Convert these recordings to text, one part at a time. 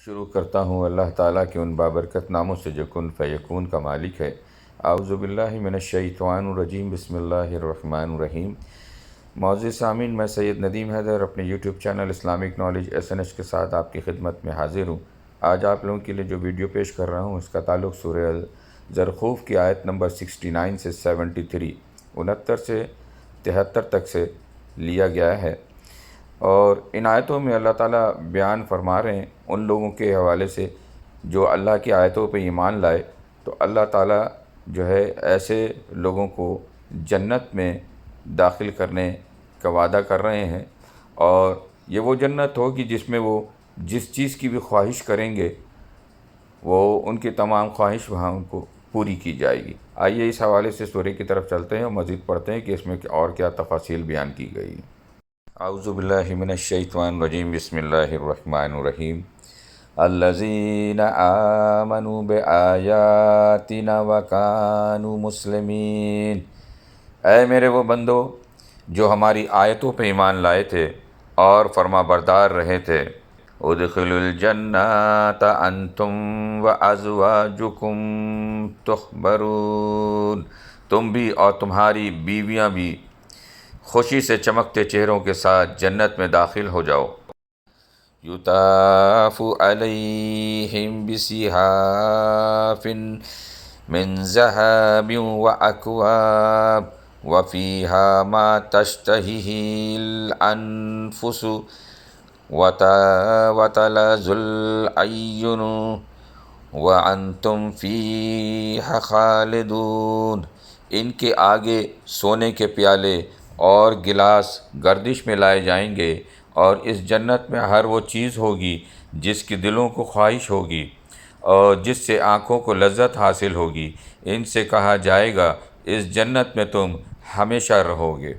شروع کرتا ہوں اللہ تعالیٰ کے ان بابرکت ناموں سے جو کن فیکون کا مالک ہے۔ اعوذ باللہ من الشیطان الرجیم، بسم اللہ الرحمن الرحیم۔ معزز سامعین، میں سید ندیم حیدر اپنے YouTube channel Islamic knowledge SNH کے ساتھ آپ کی خدمت میں حاضر ہوں۔ آج آپ لوگوں کے لیے جو ویڈیو پیش کر رہا ہوں اس کا تعلق سورہ زرخوف کی آیت نمبر 69 سے 73 69 سے 73 تک سے لیا گیا ہے، اور ان آیتوں میں اللہ تعالیٰ بیان فرما رہے ہیں ان لوگوں کے حوالے سے جو اللہ کی آیتوں پہ ایمان لائے، تو اللہ تعالیٰ جو ہے ایسے لوگوں کو جنت میں داخل کرنے کا وعدہ کر رہے ہیں، اور یہ وہ جنت ہوگی جس میں وہ جس چیز کی بھی خواہش کریں گے وہ ان کی تمام خواہش وہاں ان کو پوری کی جائے گی۔ آئیے اس حوالے سے سورہ کی طرف چلتے ہیں اور مزید پڑھتے ہیں کہ اس میں اور کیا تفاصیل بیان کی گئی۔ اعوذ باللہ من الشیطان الرجیم، بسم اللہ الرحمن الرحیم۔ الذین آمنوا بآیاتنا وکانوا مسلمین۔ اے میرے وہ بندو جو ہماری آیتوں پہ ایمان لائے تھے اور فرما بردار رہے تھے۔ ادخلوا الجنۃ انتم وازواجکم تحبرون۔ تم بھی اور تمہاری بیویاں بھی خوشی سے چمکتے چہروں کے ساتھ جنت میں داخل ہو جاؤ۔ یطاف علیہم بصحاف من ذہب واکواب وفیہا ما تشتہیہ الانفس وتلذ الاعین وانتم فیہا خالدون۔ ان کے آگے سونے کے پیالے اور گلاس گردش میں لائے جائیں گے، اور اس جنت میں ہر وہ چیز ہوگی جس کی دلوں کو خواہش ہوگی اور جس سے آنکھوں کو لذت حاصل ہوگی۔ ان سے کہا جائے گا اس جنت میں تم ہمیشہ رہو گے۔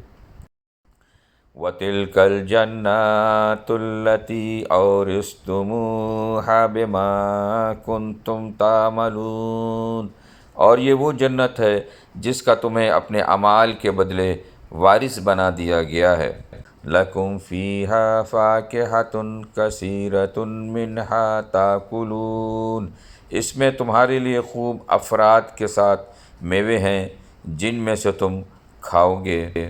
وَتِلْكَ الْجَنَّةُ الَّتِي أَوْرِثْتُمُوهَا بِمَا كُنْتُمْ تَعْمَلُونَ۔ اور یہ وہ جنت ہے جس کا تمہیں اپنے اعمال کے بدلے وارث بنا دیا گیا ہے۔ لَكُمْ فِيهَا فَاكِهَةٌ كَثِيرَةٌ مِّنْهَا تَأْكُلُونَ۔ اس میں تمہارے لیے خوب افراد کے ساتھ میوے ہیں جن میں سے تم کھاؤ گے۔